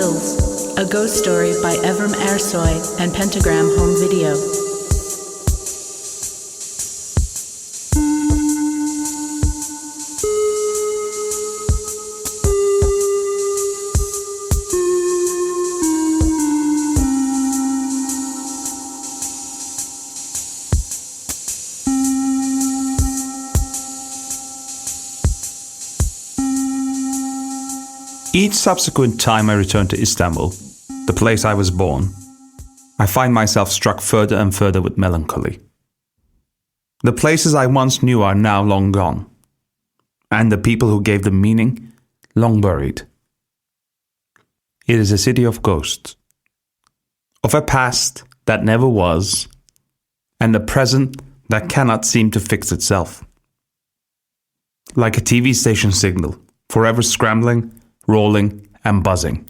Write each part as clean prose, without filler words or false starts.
Hills, a ghost story by Evrim Ersoy and Pentagram Home Video. Each subsequent time I return to Istanbul, the place I was born, I find myself struck further and further with melancholy. The places I once knew are now long gone, and the people who gave them meaning long buried. It is a city of ghosts, of a past that never was, and a present that cannot seem to fix itself. Like a TV station signal, forever scrambling, rolling and buzzing.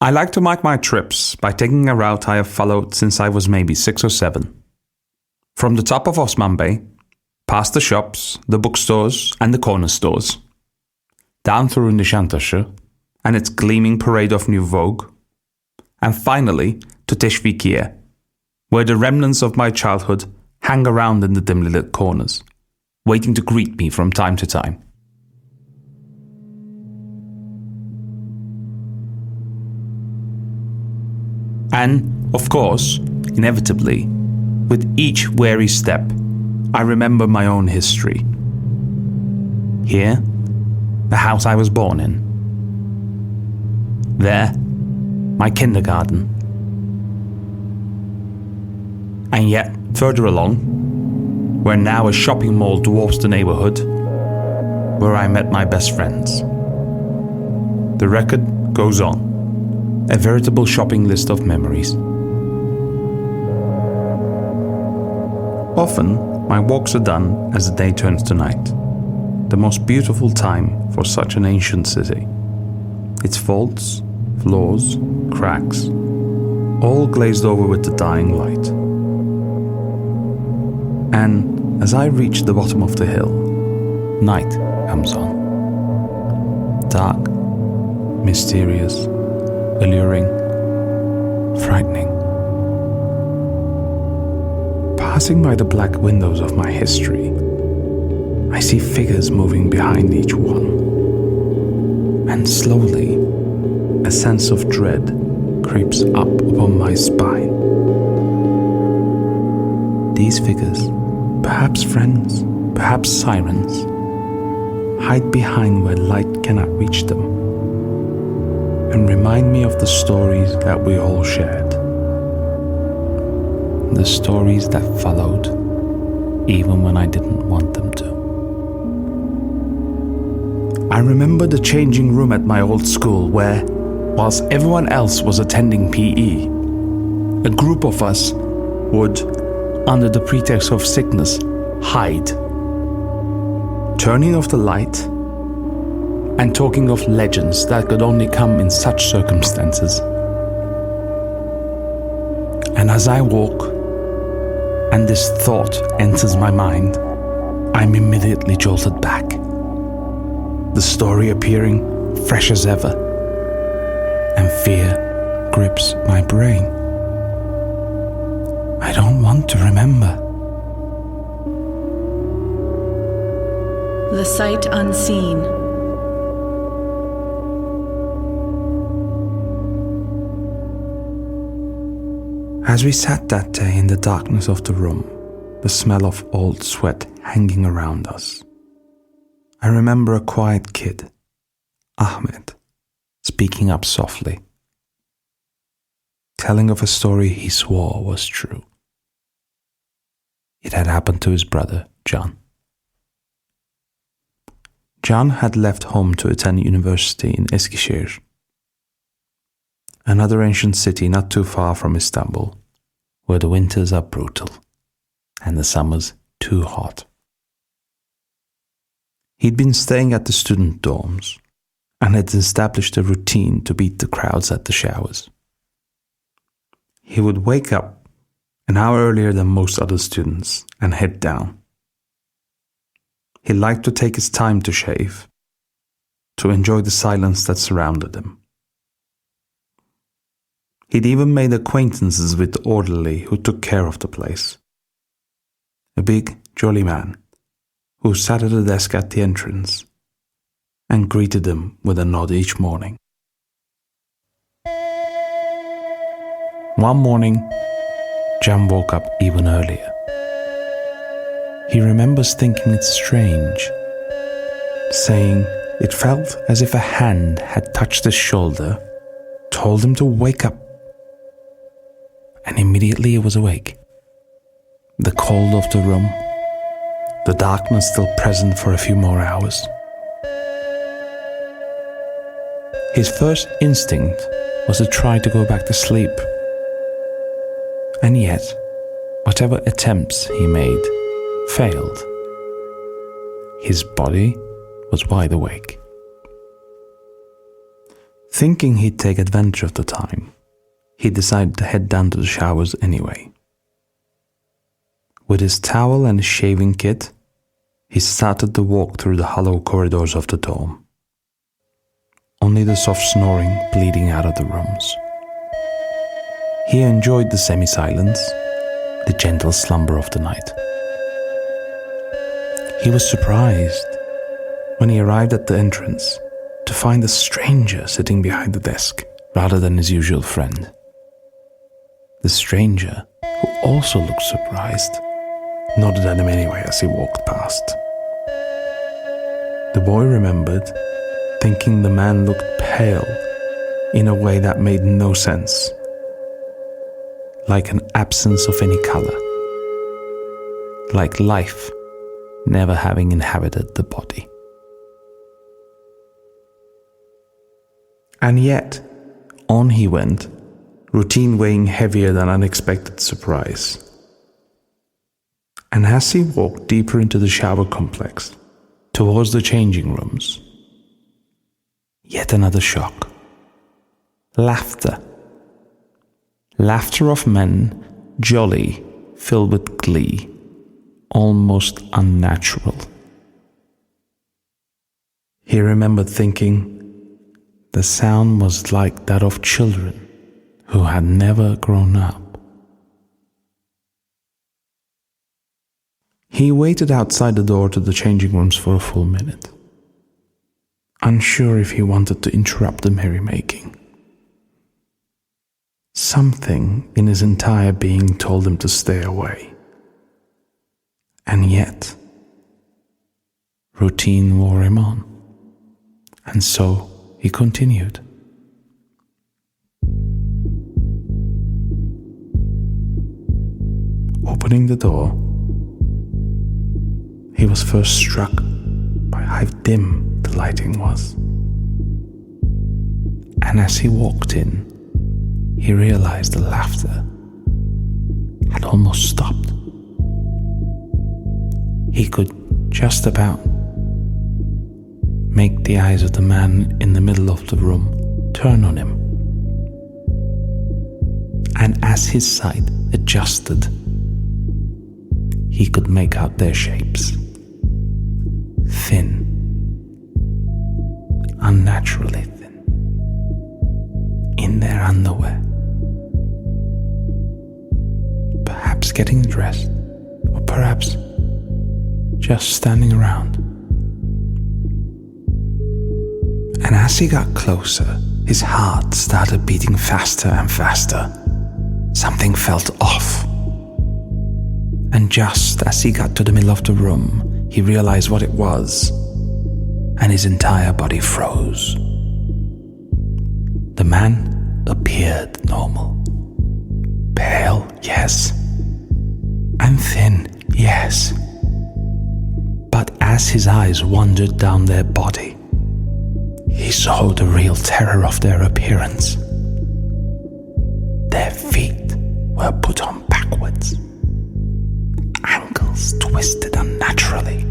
I like to mark my trips by taking a route I have followed since I was maybe 6 or 7. From the top of Osman Bey, past the shops, the bookstores and the corner stores, down through Nişantaşı and its gleaming parade of new vogue, and finally to Teşvikiye, where the remnants of my childhood hang around in the dimly lit corners, waiting to greet me from time to time. And, of course, inevitably, with each wary step, I remember my own history. Here, the house I was born in. There, my kindergarten. And yet, further along, where now a shopping mall dwarfs the neighborhood, where I met my best friends. The record goes on. A veritable shopping list of memories. Often, my walks are done as the day turns to night. The most beautiful time for such an ancient city. Its faults, flaws, cracks, all glazed over with the dying light. And as I reach the bottom of the hill, night comes on. Dark, mysterious, alluring, frightening. Passing by the black windows of my history, I see figures moving behind each one. And slowly, a sense of dread creeps up upon my spine. These figures, perhaps friends, perhaps sirens, hide behind where light cannot reach them, and remind me of the stories that we all shared. The stories that followed, even when I didn't want them to. I remember the changing room at my old school where, whilst everyone else was attending PE, a group of us would, under the pretext of sickness, hide. Turning off the light and talking of legends that could only come in such circumstances. And as I walk, and this thought enters my mind, I'm immediately jolted back. The story appearing fresh as ever, and fear grips my brain. I don't want to remember. The Sight Unseen. As we sat that day in the darkness of the room, the smell of old sweat hanging around us, I remember a quiet kid, Ahmed, speaking up softly, telling of a story he swore was true. It had happened to his brother, Can. Can had left home to attend university in Eskişehir, another ancient city not too far from Istanbul, where the winters are brutal and the summers too hot. He'd been staying at the student dorms and had established a routine to beat the crowds at the showers. He would wake up an hour earlier than most other students and head down. He liked to take his time to shave, to enjoy the silence that surrounded him, He'd even made acquaintances with the orderly who took care of the place. A big, jolly man who sat at a desk at the entrance and greeted them with a nod each morning. One morning, Jan woke up even earlier. He remembers thinking it strange, saying it felt as if a hand had touched his shoulder, told him to wake up, and immediately he was awake. The cold of the room, the darkness still present for a few more hours. His first instinct was to try to go back to sleep. And yet, whatever attempts he made failed. His body was wide awake. Thinking he'd take advantage of the time, he decided to head down to the showers anyway. With his towel and his shaving kit, he started to walk through the hollow corridors of the dorm. Only the soft snoring bleeding out of the rooms. He enjoyed the semi-silence, the gentle slumber of the night. He was surprised when he arrived at the entrance to find a stranger sitting behind the desk rather than his usual friend. The stranger, who also looked surprised, nodded at him anyway as he walked past. The boy remembered thinking the man looked pale in a way that made no sense, like an absence of any color, like life never having inhabited the body. And yet, on he went, routine weighing heavier than unexpected surprise. And as he walked deeper into the shower complex, towards the changing rooms, yet another shock. Laughter. Laughter of men, jolly, filled with glee, almost unnatural. He remembered thinking the sound was like that of children who had never grown up. He waited outside the door to the changing rooms for a full minute, unsure if he wanted to interrupt the merrymaking. Something in his entire being told him to stay away. And yet, routine wore him on, and so he continued. Opening the door, he was first struck by how dim the lighting was. And as he walked in, he realized the laughter had almost stopped. He could just about make the eyes of the man in the middle of the room turn on him. And as his sight adjusted, he could make out their shapes. Thin, unnaturally thin, in their underwear, perhaps getting dressed, or perhaps just standing around. And as he got closer, his heart started beating faster and faster. Something felt off. And just as he got to the middle of the room, he realized what it was, and his entire body froze. The man appeared normal. Pale, yes. And thin, yes. But as his eyes wandered down their body, he saw the real terror of their appearance. Their feet were put on backwards. Ankles twisted unnaturally.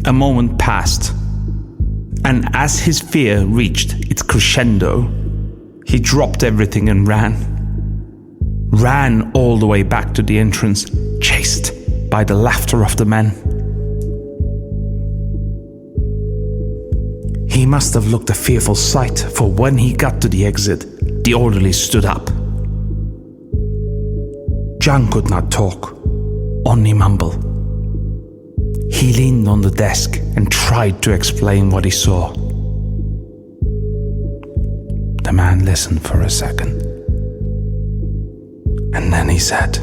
A moment passed, and as his fear reached its crescendo, he dropped everything and ran. Ran all the way back to the entrance, chased by the laughter of the men. He must have looked a fearful sight, for when he got to the exit, The orderly stood up. John could not talk, only mumble. He leaned on the desk and tried to explain what he saw. The man listened for a second, and then he said,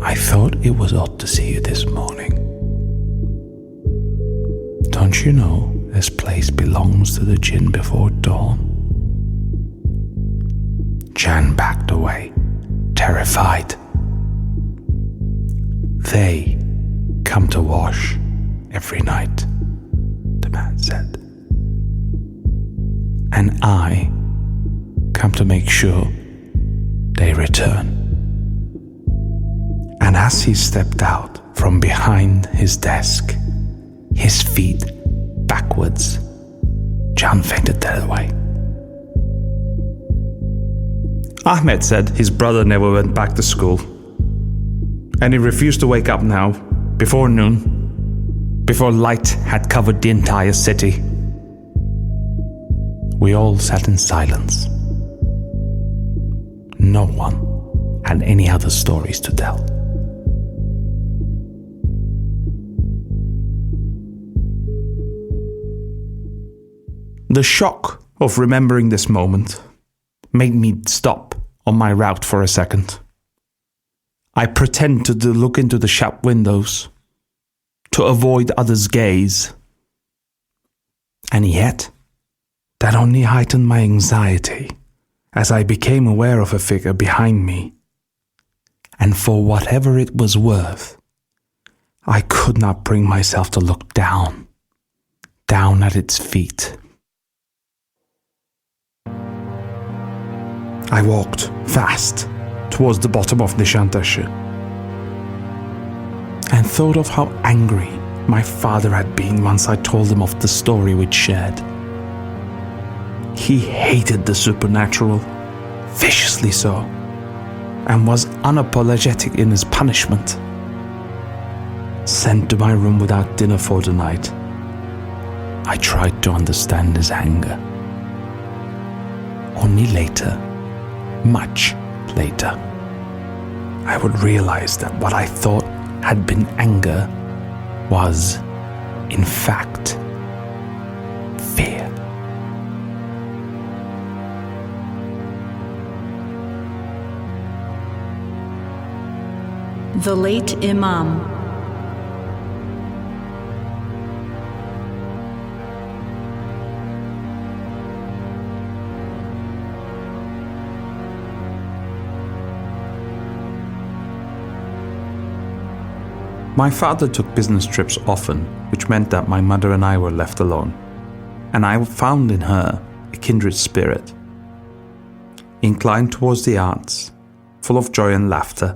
"I thought it was odd to see you this morning. Don't you know this place belongs to the jinn before dawn?" Jan backed away, terrified. "They come to wash every night," the man said. "And I come to make sure they return." And as he stepped out from behind his desk, his feet backwards, Jan fainted dead away. Ahmed said his brother never went back to school, and he refused to wake up now, before noon, before light had covered the entire city. We all sat in silence. No one had any other stories to tell. The shock of remembering this moment made me stop on my route for a second. I pretended to look into the shop windows, to avoid others' gaze. And yet, that only heightened my anxiety as I became aware of a figure behind me. And for whatever it was worth, I could not bring myself to look down at its feet. I walked fast towards the bottom of Nishantashire and thought of how angry my father had been once I told him of the story we'd shared. He hated the supernatural, viciously so, and was unapologetic in his punishment. Sent to my room without dinner for the night, I tried to understand his anger. Only later, much later, I would realize that what I thought had been anger was, in fact, fear. The Late Imam. My father took business trips often, which meant that my mother and I were left alone, and I found in her a kindred spirit. Inclined towards the arts, full of joy and laughter,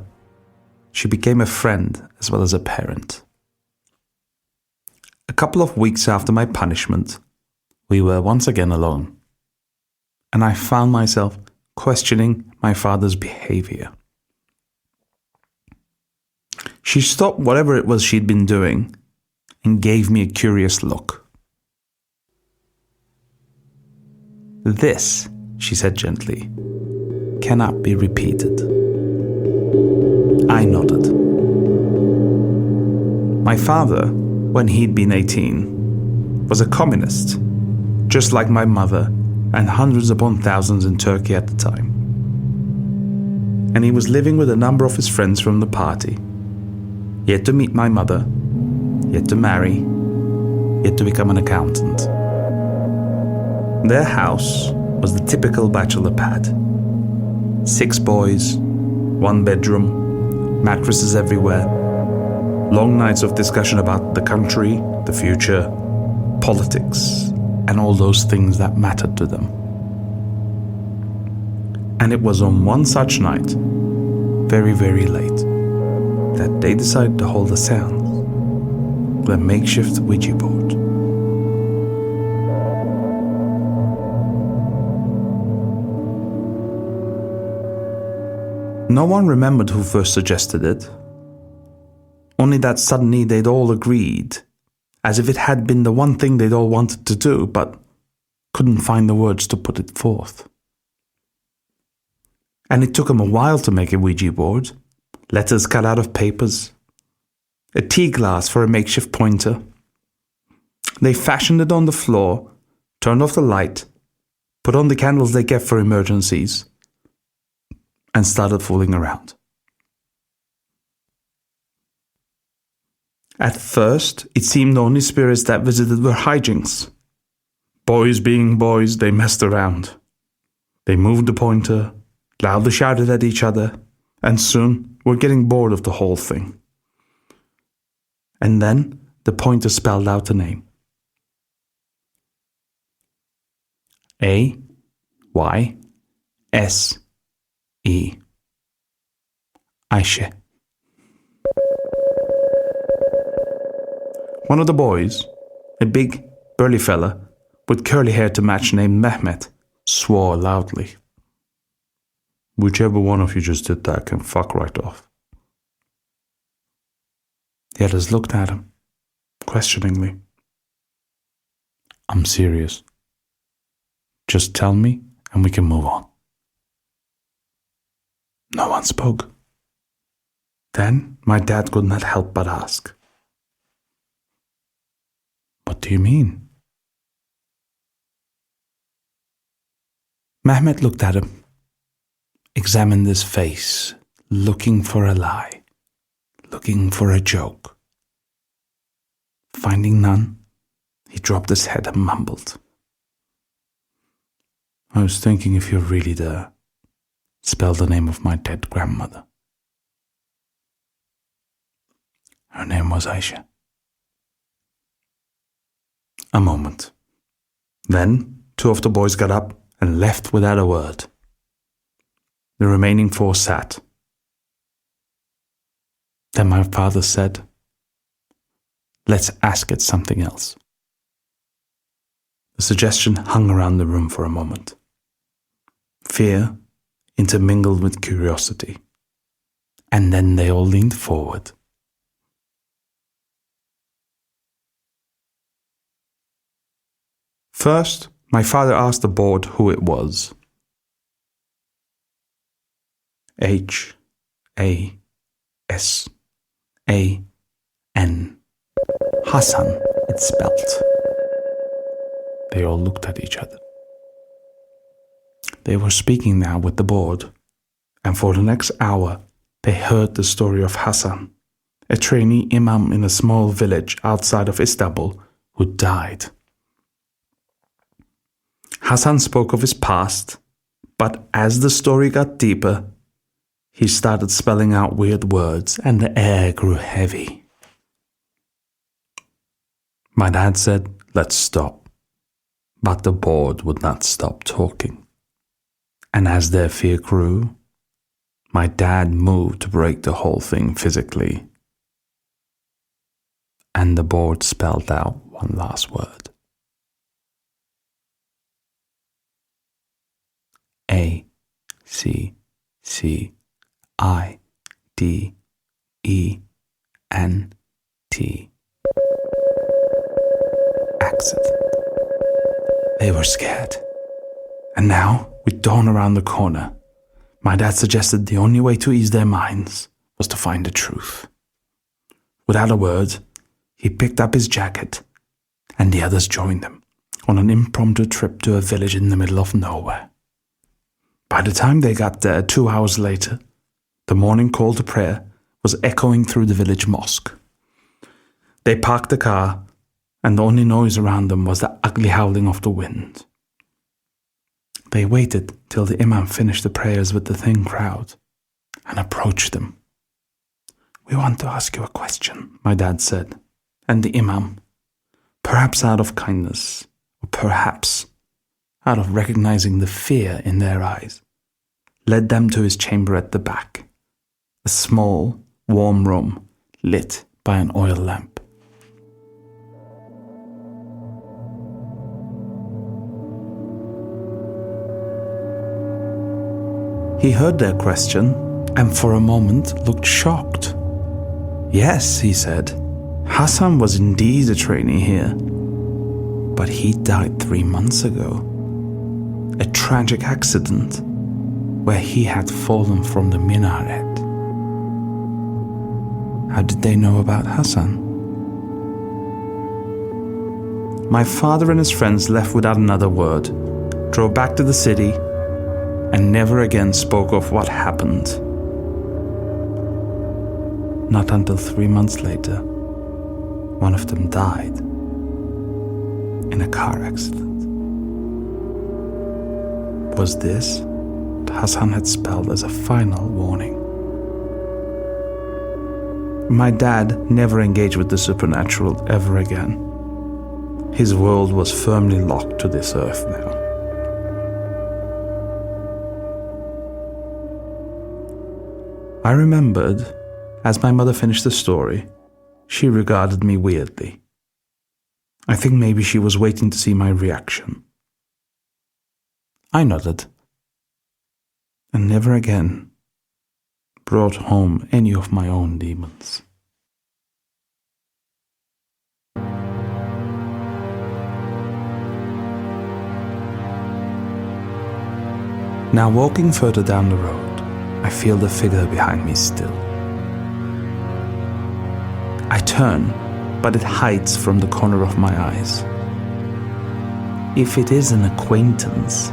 she became a friend as well as a parent. A couple of weeks after my punishment, we were once again alone, and I found myself questioning my father's behavior. She stopped whatever it was she'd been doing and gave me a curious look. "This," she said gently, "cannot be repeated." I nodded. My father, when he'd been 18, was a communist, just like my mother and hundreds upon thousands in Turkey at the time. And he was living with a number of his friends from the party. Yet to meet my mother, yet to marry, yet to become an accountant. Their house was the typical bachelor pad. 6 boys, 1 bedroom, mattresses everywhere, long nights of discussion about the country, the future, politics, and all those things that mattered to them. And it was on one such night, very, very late, that they decided to hold a seance with a makeshift Ouija board. No one remembered who first suggested it, only that suddenly they'd all agreed, as if it had been the one thing they'd all wanted to do, but couldn't find the words to put it forth. And it took him a while to make a Ouija board. Letters cut out of papers. A tea glass for a makeshift pointer. They fashioned it on the floor, turned off the light, put on the candles they kept for emergencies, and started fooling around. At first, it seemed the only spirits that visited were hijinks. Boys being boys, they messed around. They moved the pointer, loudly shouted at each other, and soon were getting bored of the whole thing. And then the pointer spelled out a name. A-Y-S-E. Aisha. One of the boys, a big, burly fella with curly hair to match named Mehmet, swore loudly. Whichever one of you just did that can fuck right off. The others looked at him, questioningly. I'm serious. Just tell me and we can move on. No one spoke. Then my dad could not help but ask. What do you mean? Mehmet looked at him, examined his face, looking for a lie, looking for a joke. Finding none, he dropped his head and mumbled. I was thinking if you're really there, spell the name of my dead grandmother. Her name was Aisha. A moment. Then 2 of the boys got up and left without a word. The remaining 4 sat. Then my father said, let's ask it something else. The suggestion hung around the room for a moment. Fear intermingled with curiosity. And then they all leaned forward. First, my father asked the board who it was. H-A-S-A-N. Hassan, it spelt. They all looked at each other. They were speaking now with the board, and for the next hour they heard the story of Hassan, a trainee imam in a small village outside of Istanbul who died. Hassan spoke of his past, but as the story got deeper, he started spelling out weird words and the air grew heavy. My dad said, let's stop. But the board would not stop talking. And as their fear grew, my dad moved to break the whole thing physically. And the board spelled out one last word. A-C-C-I-D-E-N-T. Exit. They were scared. And now, with dawn around the corner, my dad suggested the only way to ease their minds was to find the truth. Without a word, he picked up his jacket, and the others joined him on an impromptu trip to a village in the middle of nowhere. By the time they got there 2 hours later, the morning call to prayer was echoing through the village mosque. They parked the car, and the only noise around them was the ugly howling of the wind. They waited till the imam finished the prayers with the thin crowd and approached them. We want to ask you a question, my dad said, and the imam, perhaps out of kindness, or perhaps out of recognizing the fear in their eyes, led them to his chamber at the back, a small, warm room lit by an oil lamp. He heard their question and for a moment looked shocked. Yes, he said, Hassan was indeed a trainee here. But he died 3 months ago. A tragic accident where he had fallen from the minaret. How did they know about Hassan? My father and his friends left without another word, drove back to the city, and never again spoke of what happened. Not until 3 months later, one of them died in a car accident. Was this what Hassan had spelled as a final warning? My dad never engaged with the supernatural ever again. His world was firmly locked to this earth now. I remembered, as my mother finished the story, she regarded me weirdly. I think maybe she was waiting to see my reaction. I nodded, and never again brought home any of my own demons. Now walking further down the road, I feel the figure behind me still. I turn, but it hides from the corner of my eyes. If it is an acquaintance,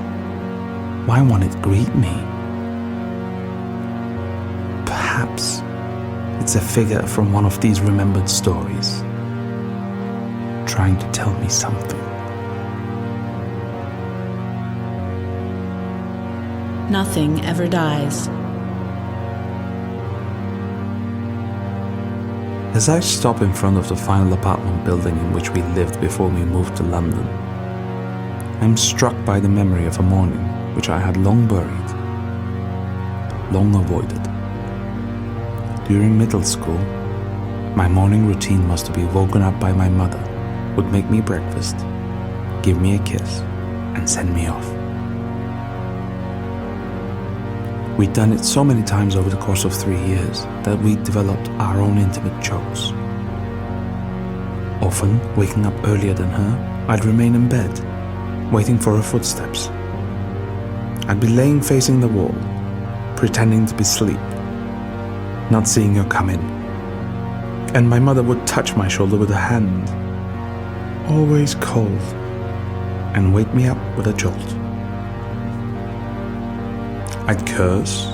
why won't it greet me? Perhaps it's a figure from one of these remembered stories, trying to tell me something. Nothing ever dies. As I stop in front of the final apartment building in which we lived before we moved to London, I'm struck by the memory of a morning which I had long buried, long avoided. During middle school, my morning routine was to be woken up by my mother, would make me breakfast, give me a kiss, and send me off. We'd done it so many times over the course of 3 years that we developed our own intimate jokes. Often, waking up earlier than her, I'd remain in bed, waiting for her footsteps. I'd be laying facing the wall, pretending to be asleep, not seeing her come in. And my mother would touch my shoulder with her hand, always cold, and wake me up with a jolt. I'd curse,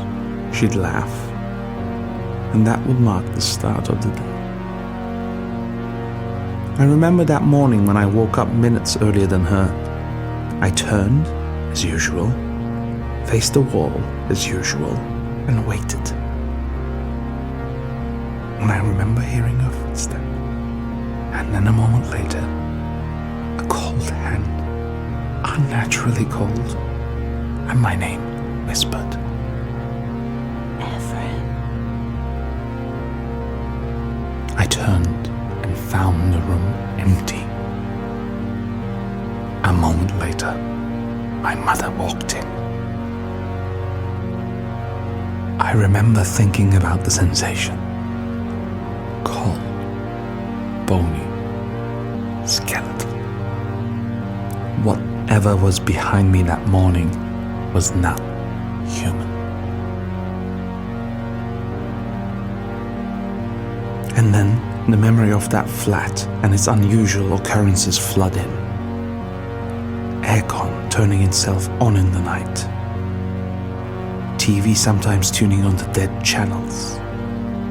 she'd laugh, and that would mark the start of the day. I remember that morning when I woke up minutes earlier than her. I turned, as usual, faced the wall, as usual, and waited. And I remember hearing her footstep, and then a moment later, a cold hand, unnaturally cold, and my name whispered, Evrim. I turned and found the room empty. A moment later, my mother walked in. I remember thinking about the sensation. Cold, bony, skeletal. Whatever was behind me that morning was not human. And then the memory of that flat and its unusual occurrences flood in. Aircon turning itself on in the night. TV sometimes tuning onto dead channels.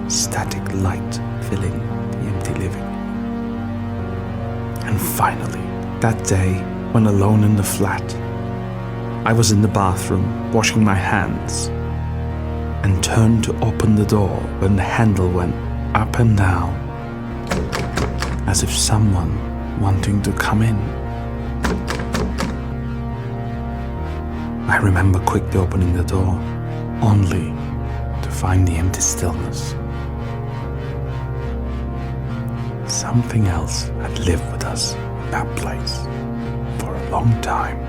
Static light filling the empty living. And finally, that day when alone in the flat, I was in the bathroom, washing my hands, and turned to open the door when the handle went up and down, as if someone wanting to come in. I remember quickly opening the door, only to find the empty stillness. Something else had lived with us in that place for a long time.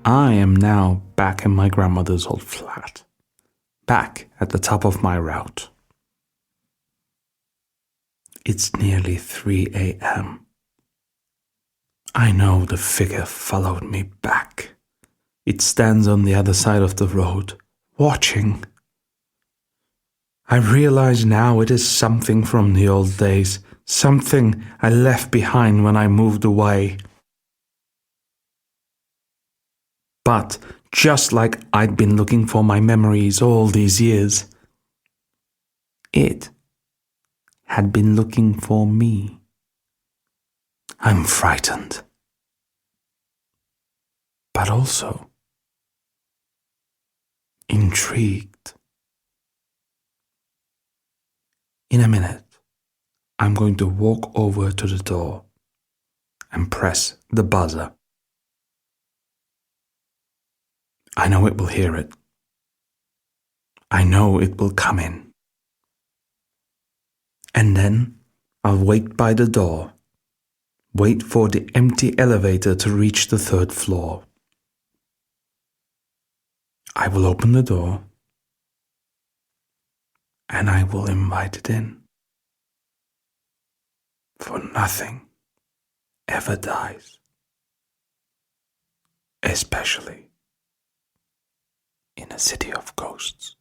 I am now back in my grandmother's old flat, back at the top of my route. It's nearly 3 a.m. I know the figure followed me back. It stands on the other side of the road, watching. I realize now it is something from the old days, something I left behind when I moved away. But just like I'd been looking for my memories all these years, it had been looking for me. I'm frightened, but also intrigued. In a minute, I'm going to walk over to the door and press the buzzer. I know it will hear it. I know it will come in. And then I'll wait by the door, wait for the empty elevator to reach the 3rd floor. I will open the door and I will invite it in. For nothing ever dies, especially in a city of ghosts.